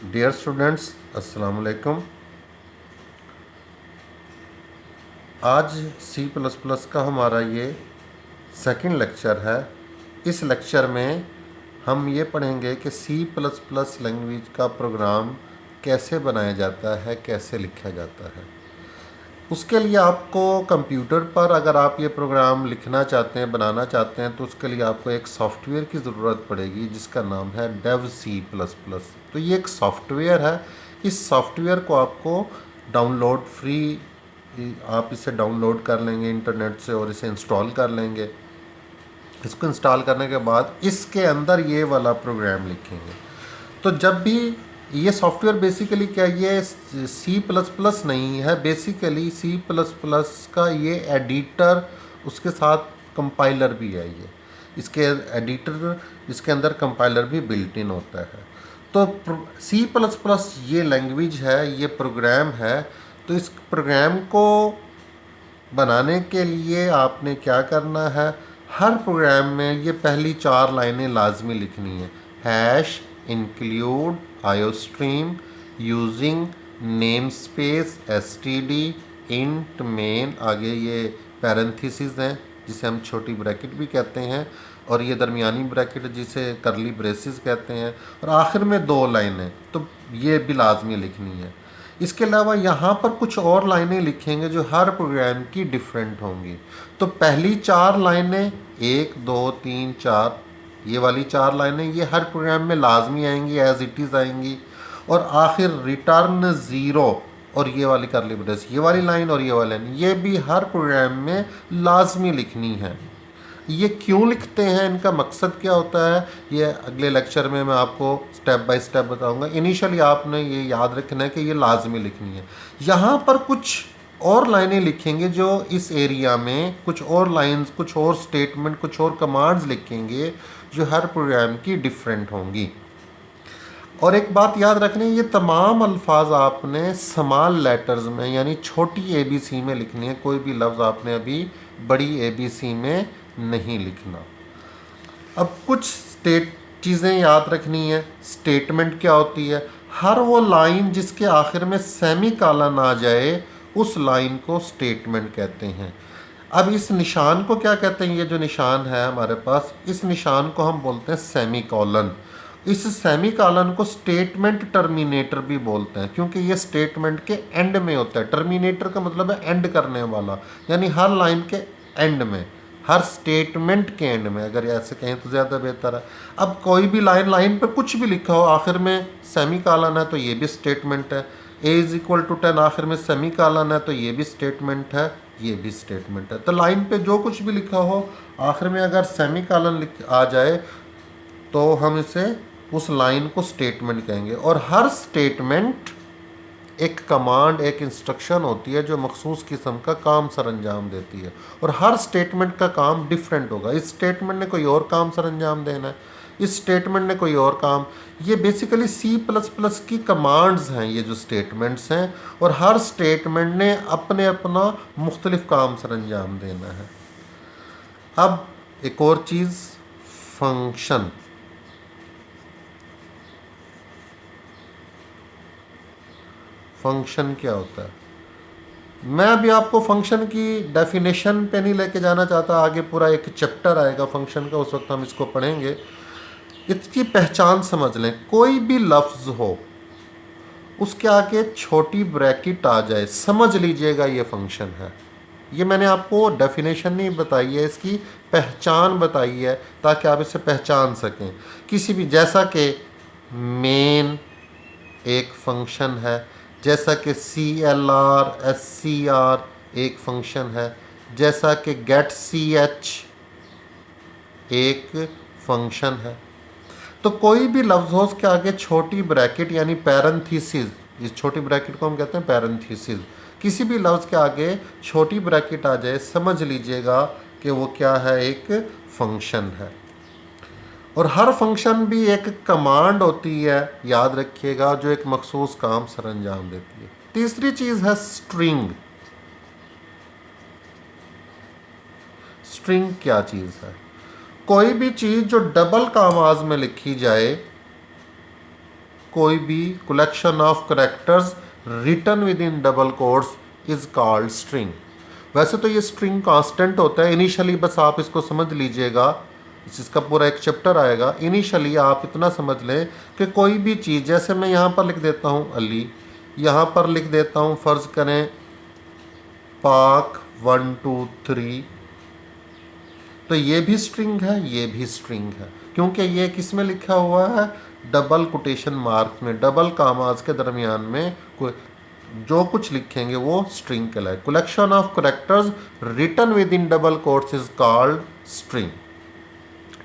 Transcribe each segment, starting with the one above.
Dear students, अस्सलाम वालेकुम। आज C++ का हमारा ये सेकंड लेक्चर है। इस लेक्चर में हम ये पढ़ेंगे कि C++ लैंग्वेज का प्रोग्राम कैसे बनाया जाता है, कैसे लिखा जाता है। उसके लिए आपको कंप्यूटर पर अगर आप ये प्रोग्राम लिखना चाहते हैं, बनाना चाहते हैं, तो उसके लिए आपको एक सॉफ्टवेयर की ज़रूरत पड़ेगी जिसका नाम है डेव C++। तो ये एक सॉफ्टवेयर है। इस सॉफ्टवेयर को आपको डाउनलोड फ्री आप इसे डाउनलोड कर लेंगे इंटरनेट से और इसे इंस्टॉल कर लेंगे। इसको इंस्टॉल करने के बाद इसके अंदर ये वाला प्रोग्राम लिखेंगे। तो जब भी ये सॉफ्टवेयर बेसिकली क्या, ये C++ नहीं है, बेसिकली C++ का ये एडिटर, उसके साथ कंपाइलर भी है। ये इसके एडिटर, इसके अंदर कंपाइलर भी बिल्ट इन होता है। तो C++ ये लैंग्वेज है, ये प्रोग्राम है। तो इस प्रोग्राम को बनाने के लिए आपने क्या करना है, हर प्रोग्राम में ये पहली 4 लाइनें लाजमी लिखनी है। Hash include iostream using name space STD int main, आगे ये पैरेंथेसिस हैं जिसे हम छोटी ब्रैकेट भी कहते हैं, और ये दरमियानी ब्रैकेट जिसे करली ब्रेसिस कहते हैं, और आखिर में 2 लाइनें, तो ये भी लाजमी लिखनी है। इसके अलावा यहाँ पर कुछ और लाइनें लिखेंगे जो हर प्रोग्राम की डिफरेंट होंगी। तो पहली 4 लाइनें 1 2 3 4, ये वाली 4 लाइनें ये हर प्रोग्राम में लाजमी आएंगी, एज इट इज़ आएंगी। और आखिर रिटर्न 0 और ये वाली करली ब्रेस, ये वाली लाइन और ये वाली लाइन, ये भी हर प्रोग्राम में लाजमी लिखनी है। ये क्यों लिखते हैं, इनका मकसद क्या होता है, ये अगले लेक्चर में मैं आपको स्टेप बाय स्टेप बताऊंगा। इनिशियली आपने ये याद रखना है कि ये लाजमी लिखनी है। यहाँ पर कुछ और लाइनें लिखेंगे जो इस एरिया में, कुछ और लाइंस, कुछ और स्टेटमेंट, कुछ और कमांड्स लिखेंगे जो हर प्रोग्राम की डिफरेंट होंगी। और एक बात याद रखनी है, ये तमाम अल्फाज आपने स्मॉल लेटर्स में यानी छोटी ABC में लिखनी है। कोई भी लफ्ज़ आपने अभी बड़ी ABC में नहीं लिखना। अब कुछ चीज़ें याद रखनी है। स्टेटमेंट क्या होती है, हर वो लाइन जिसके आखिर में सेमी कॉलन आ जाए उस लाइन को स्टेटमेंट कहते हैं। अब इस निशान को क्या कहते हैं, ये जो निशान है हमारे पास, इस निशान को हम बोलते हैं सेमी कॉलन। इस सेमी कॉलन को स्टेटमेंट टर्मिनेटर भी बोलते हैं क्योंकि ये स्टेटमेंट के एंड में होता है। टर्मिनेटर का मतलब है एंड करने वाला, यानी हर लाइन के एंड में, हर स्टेटमेंट के एंड में, अगर ऐसे कहें तो ज़्यादा बेहतर है। अब कोई भी लाइन पर कुछ भी लिखा हो, आखिर में सेमी कॉलन है तो ये भी स्टेटमेंट है। A=10 आखिर में सेमी कॉलन है तो ये भी स्टेटमेंट है, ये भी स्टेटमेंट है। तो लाइन पे जो कुछ भी लिखा हो आखिर में अगर सेमी कॉलन आ जाए तो हम इसे, उस लाइन को स्टेटमेंट कहेंगे। और हर स्टेटमेंट एक कमांड, एक इंस्ट्रक्शन होती है जो मखसूस किस्म का काम सर अंजाम देती है, और हर स्टेटमेंट का काम डिफरेंट होगा। इस स्टेटमेंट ने कोई और काम सर अंजाम देना है, इस स्टेटमेंट ने कोई और काम। ये बेसिकली C++ की कमांड्स हैं, ये जो स्टेटमेंट्स हैं, और हर स्टेटमेंट ने अपने अपना मुख्तलिफ काम सर अंजाम देना है। अब एक और चीज़, फंक्शन। फंक्शन क्या होता है, मैं अभी आपको फंक्शन की डेफिनेशन पे नहीं लेके जाना चाहता, आगे पूरा एक चैप्टर आएगा फंक्शन का, उस वक्त हम इसको पढ़ेंगे। इसकी पहचान समझ लें, कोई भी लफ्ज़ हो उसके आगे छोटी ब्रैकेट आ जाए, समझ लीजिएगा ये फंक्शन है। ये मैंने आपको डेफिनेशन नहीं बताई है, इसकी पहचान बताई है ताकि आप इसे पहचान सकें। किसी भी, जैसा कि मेन एक फंक्शन है, जैसा कि CLR SCR एक फंक्शन है, जैसा कि getch एक फंक्शन है। तो कोई भी लफ्ज़ हो उसके आगे छोटी ब्रैकेट यानी पैरेंथेसिस, इस छोटी ब्रैकेट को हम कहते हैं पैरेंथेसिस, किसी भी लफ्ज़ के आगे छोटी ब्रैकेट आ जाए समझ लीजिएगा कि वो क्या है, एक फंक्शन है। और हर फंक्शन भी एक कमांड होती है, याद रखिएगा, जो एक मखसूस काम सर अंजाम देती है। तीसरी चीज़ है स्ट्रिंग। स्ट्रिंग क्या चीज़ है, कोई भी चीज़ जो डबल कामाज में लिखी जाए कोई भी collection of characters written within double quotes is called string. वैसे तो ये स्ट्रिंग कांस्टेंट होता है इनिशियली, बस आप इसको समझ लीजिएगा, इसका पूरा एक चैप्टर आएगा। इनिशियली आप इतना समझ लें कि कोई भी चीज़, जैसे मैं यहाँ पर लिख देता हूँ अली, यहाँ पर लिख देता हूँ फ़र्ज़ करें पाक 1 2 3, तो ये भी स्ट्रिंग है, ये भी स्ट्रिंग है, क्योंकि ये किस में लिखा हुआ है, डबल कोटेशन मार्क में, डबल कामाज के दरमियान में जो कुछ लिखेंगे वो स्ट्रिंग कहलाए। Collection of characters written within double quotes is called string.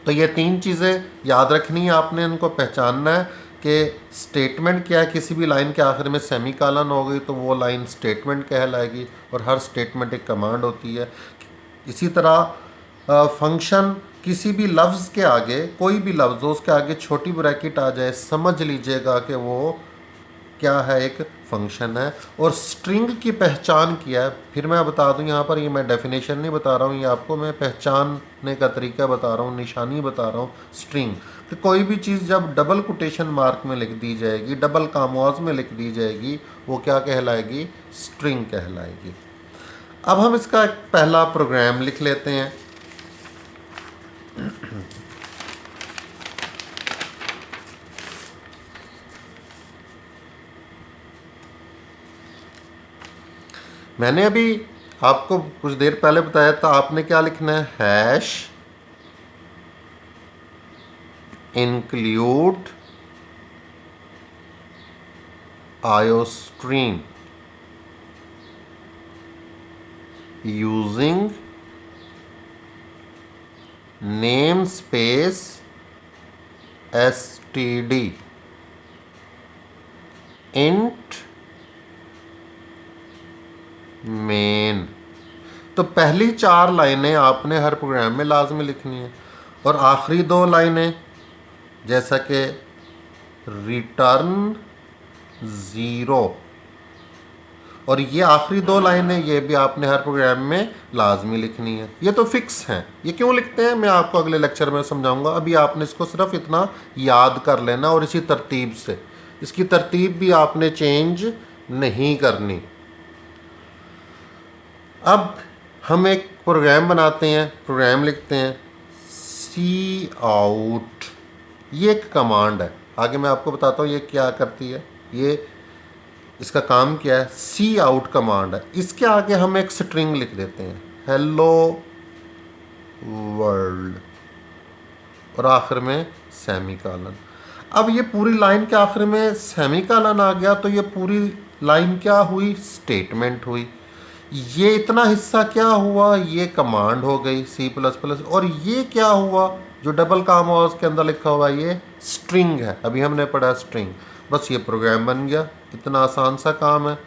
तो ये तीन चीज़ें याद रखनी है आपने, इनको पहचानना है कि स्टेटमेंट क्या है, किसी भी लाइन के आखिर में सेमी कॉलन हो गई तो वो लाइन स्टेटमेंट कहलाएगी, और हर स्टेटमेंट एक कमांड होती है। इसी तरह फंक्शन, किसी भी लफ्ज़ के आगे, कोई भी लफ्ज़ हो उसके आगे छोटी ब्रैकेट आ जाए, समझ लीजिएगा कि वो क्या है, एक फंक्शन है। और स्ट्रिंग की पहचान किया है, फिर मैं बता दूं यहाँ पर, ये मैं डेफिनेशन नहीं बता रहा हूँ, ये आपको मैं पहचानने का तरीका बता रहा हूँ, निशानी बता रहा हूँ। स्ट्रिंग कि कोई भी चीज़ जब डबल कोटेशन मार्क में लिख दी जाएगी, डबल कामवाज में लिख दी जाएगी, वो क्या कहलाएगी, स्ट्रिंग कहलाएगी। अब हम इसका एक पहला प्रोग्राम लिख लेते हैं। मैंने अभी आपको कुछ देर पहले बताया था, आपने क्या लिखना है, hash include iostream using name space std int main. तो पहली 4 लाइनें आपने हर प्रोग्राम में लाजमी लिखनी है, और आखिरी 2 लाइनें जैसा कि रिटर्न 0, और ये आखिरी 2 लाइनें ये भी आपने हर प्रोग्राम में लाजमी लिखनी है। ये तो फिक्स हैं, ये क्यों लिखते हैं मैं आपको अगले लेक्चर में समझाऊंगा। अभी आपने इसको सिर्फ इतना याद कर लेना, और इसी तरतीब से, इसकी तरतीब भी आपने चेंज नहीं करनी। अब हम एक प्रोग्राम बनाते हैं, प्रोग्राम लिखते हैं सी आउट, ये एक कमांड है, आगे मैं आपको बताता हूँ ये क्या करती है, ये इसका काम क्या है, सी आउट कमांड है। इसके आगे हम एक स्ट्रिंग लिख देते हैं, हेलो वर्ल्ड, और आखिर में सेमीकोलन। अब ये पूरी लाइन के आखिर में सेमीकोलन आ गया तो ये पूरी लाइन क्या हुई, स्टेटमेंट हुई। ये इतना हिस्सा क्या हुआ, ये कमांड हो गई C++, और ये क्या हुआ जो डबल काम हुआ उसके अंदर लिखा हुआ, ये स्ट्रिंग है, अभी हमने पढ़ा स्ट्रिंग। बस ये प्रोग्राम बन गया, इतना आसान सा काम है।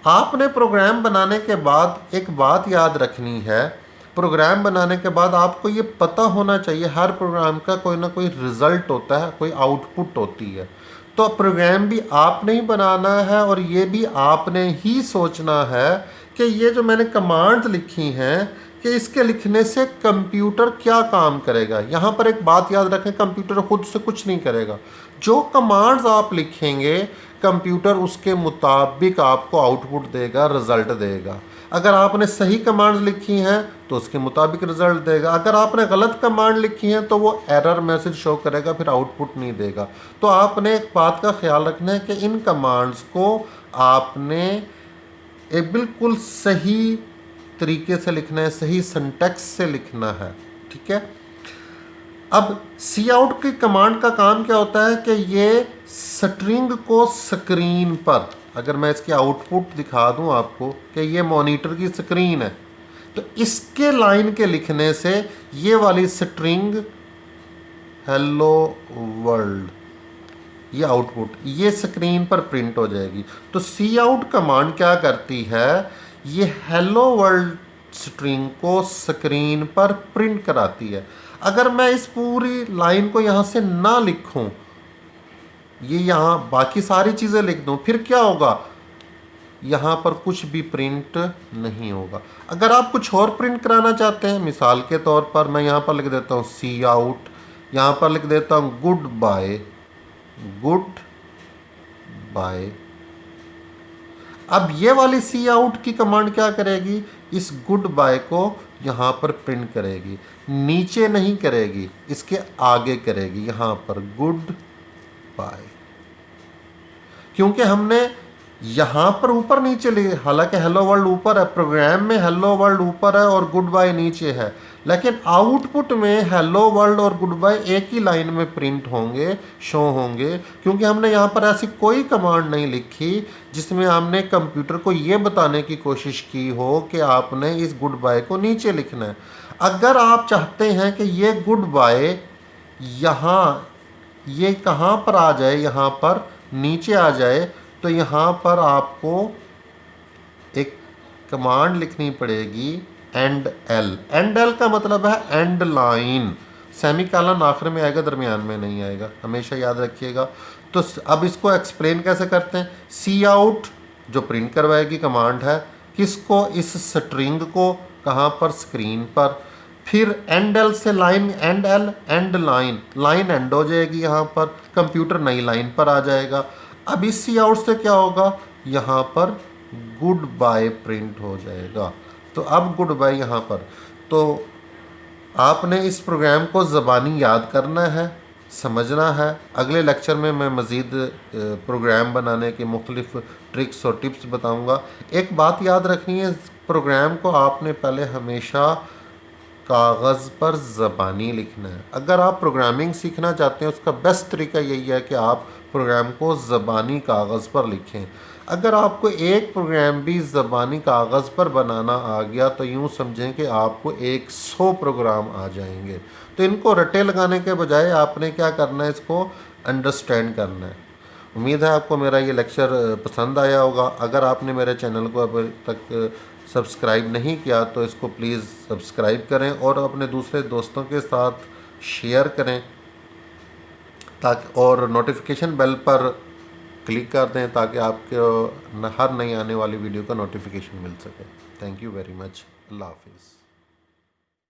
आपने प्रोग्राम बनाने के बाद एक बात याद रखनी है, प्रोग्राम बनाने के बाद आपको ये पता होना चाहिए हर प्रोग्राम का कोई ना कोई रिज़ल्ट होता है, कोई आउटपुट होती है। तो प्रोग्राम भी आपने ही बनाना है, और ये भी आपने ही सोचना है कि ये जो मैंने कमांड्स लिखी हैं कि इसके लिखने से कंप्यूटर क्या काम करेगा। यहाँ पर एक बात याद रखें, कंप्यूटर खुद से कुछ नहीं करेगा, जो कमांड्स आप लिखेंगे कंप्यूटर उसके मुताबिक आपको आउटपुट देगा, रिज़ल्ट देगा। अगर आपने सही कमांड्स लिखी हैं तो उसके मुताबिक रिज़ल्ट देगा, अगर आपने गलत कमांड लिखी हैं तो वो एरर मैसेज शो करेगा, फिर आउटपुट नहीं देगा। तो आपने एक बात का ख्याल रखना है कि इन कमांड्स को आपने एक बिल्कुल सही तरीके से लिखना है, सही सिंटैक्स से लिखना है, ठीक है। अब सी आउट की कमांड का काम क्या होता है कि ये स्ट्रिंग को स्क्रीन पर, अगर मैं इसकी आउटपुट दिखा दूं आपको कि ये मॉनिटर की स्क्रीन है, तो इसके लाइन के लिखने से ये वाली स्ट्रिंग हेलो वर्ल्ड, ये आउटपुट ये स्क्रीन पर प्रिंट हो जाएगी। तो सी आउट कमांड क्या करती है, ये हेलो वर्ल्ड स्ट्रिंग को स्क्रीन पर प्रिंट कराती है। अगर मैं इस पूरी लाइन को यहाँ से ना लिखूं, ये यहाँ बाकी सारी चीज़ें लिख दूं, फिर क्या होगा, यहाँ पर कुछ भी प्रिंट नहीं होगा। अगर आप कुछ और प्रिंट कराना चाहते हैं, मिसाल के तौर पर मैं यहाँ पर लिख देता हूँ सी आउट, यहाँ पर लिख देता हूँ गुड बाय, गुड बाय। अब ये वाली सी आउट की कमांड क्या करेगी, इस गुड बाय को यहाँ पर प्रिंट करेगी, नीचे नहीं करेगी, इसके आगे करेगी, यहाँ पर गुड बाय। क्योंकि हमने यहाँ पर ऊपर नीचे लिए, हालांकि हेलो वर्ल्ड ऊपर है, प्रोग्राम में हेलो वर्ल्ड ऊपर है और गुड बाय नीचे है, लेकिन आउटपुट में हेलो वर्ल्ड और गुड बाय एक ही लाइन में प्रिंट होंगे, शो होंगे, क्योंकि हमने यहाँ पर ऐसी कोई कमांड नहीं लिखी जिसमें हमने कंप्यूटर को ये बताने की कोशिश की हो कि आपने इस गुड बाय को नीचे लिखना है। अगर आप चाहते हैं कि ये गुड बाय यहाँ, ये कहाँ पर आ जाए, यहाँ पर नीचे आ जाए, तो यहाँ पर आपको एक कमांड लिखनी पड़ेगी एंड एल। एंड एल का मतलब है एंड लाइन, सेमीकोलन आखिर में आएगा, दरमियान में नहीं आएगा, हमेशा याद रखिएगा। तो अब इसको एक्सप्लेन कैसे करते हैं, सी आउट जो प्रिंट करवाएगी कमांड है, किसको, इस स्ट्रिंग को, कहाँ पर, स्क्रीन पर। फिर एंड एल से line, and L and line, line and हो जाएगी, यहाँ पर कंप्यूटर नई लाइन पर आ जाएगा। अब इस सी आउट से क्या होगा, यहाँ पर गुड बाय प्रिंट हो जाएगा। तो अब गुड बाय यहाँ पर, तो आपने इस प्रोग्राम को ज़बानी याद करना है, समझना है। अगले लेक्चर में मैं मज़ीद प्रोग्राम बनाने के मुख्तलिफ ट्रिक्स और टिप्स बताऊँगा। एक बात याद रखनी है, प्रोग्राम को आपने पहले हमेशा कागज़ पर ज़बानी लिखना है। अगर आप प्रोग्रामिंग सीखना चाहते हैं, उसका बेस्ट तरीका यही है कि आप प्रोग्राम को ज़बानी कागज़ पर लिखें। अगर आपको एक प्रोग्राम भी ज़बानी कागज़ पर बनाना आ गया तो यूँ समझें कि आपको 100 प्रोग्राम आ जाएंगे। तो इनको रट्टे लगाने के बजाय आपने क्या करना है, इसको अंडरस्टैंड करना है। उम्मीद है आपको मेरा ये लेक्चर पसंद आया होगा। अगर आपने मेरे चैनल को अभी तक सब्सक्राइब नहीं किया तो इसको प्लीज़ सब्सक्राइब करें और अपने दूसरे दोस्तों के साथ शेयर करें, ताकि और नोटिफिकेशन बेल पर क्लिक कर दें ताकि आपको हर नई आने वाली वीडियो का नोटिफिकेशन मिल सके। Thank you very much. Allah हाफिज़।